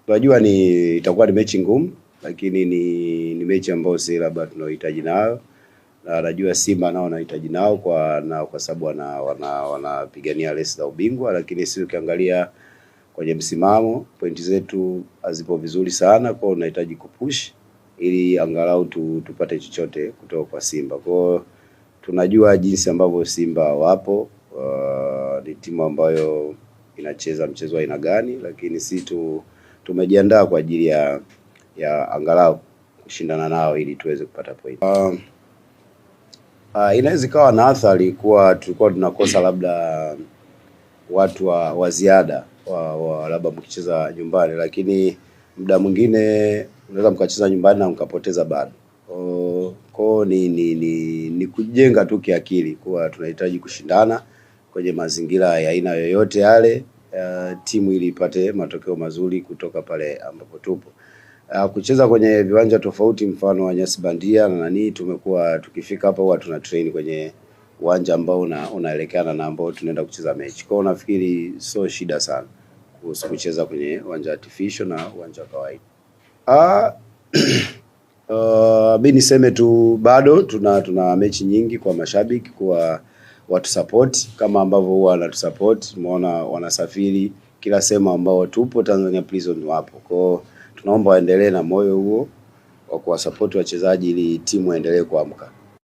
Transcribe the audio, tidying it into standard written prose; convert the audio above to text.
Tunajua itakuwa ni mechi ngumu, lakini ni mechi ambayo si labda tunahitaji nayo, na najua Simba nao wanahitaji nao kwa sababu wanapigania race za ubingwa, lakini sisi ukiangalia kwenye msimamo pointi zetu hazipo vizuri sana, kwa unahitaji kupush ili angalau tupate chochote kutoka kwa Simba. Kwa tunajua jinsi ambavyo Simba wapo, ni timu ambayo inacheza mchezo wa aina gani, lakini tumejiandaa kwa ajili ya angalau kushindana nao ili tuweze kupata point. Inaweza ikawa na athari kuwa tulikuwa tunakosa labda watu wa ziada labda mkicheza nyumbani, lakini muda mwingine unaweza mkacheza nyumbani na mkapoteza bado. Kwa ni kujenga tu kiakili kuwa tunahitaji kushindana kwenye mazingira ya aina yoyote yale, timu ili ipate matokeo mazuri kutoka pale ambapo tupo. Kucheza kwenye viwanja tofauti, mfano wa nyasi bandia na tumekuwa tukifika hapa huwa tuna train kwenye uwanja ambao unaelekeana na ambao tunaenda kucheza mechi. Kwa hiyo nafikiri sio shida sana kucheza kwenye uwanja artificial na uwanja wa kawaida. Mimi niseme tu bado tuna mechi nyingi kwa mashabiki, kwa watu support kama ambavyo huwa wanatusupport. Umeona wanasafiri kila sehemu ambao tupo Tanzania Prison wapo. Kwa tunaomba waendelee na moyo huo wa kuwasupport wachezaji ili timu endelee kuamka.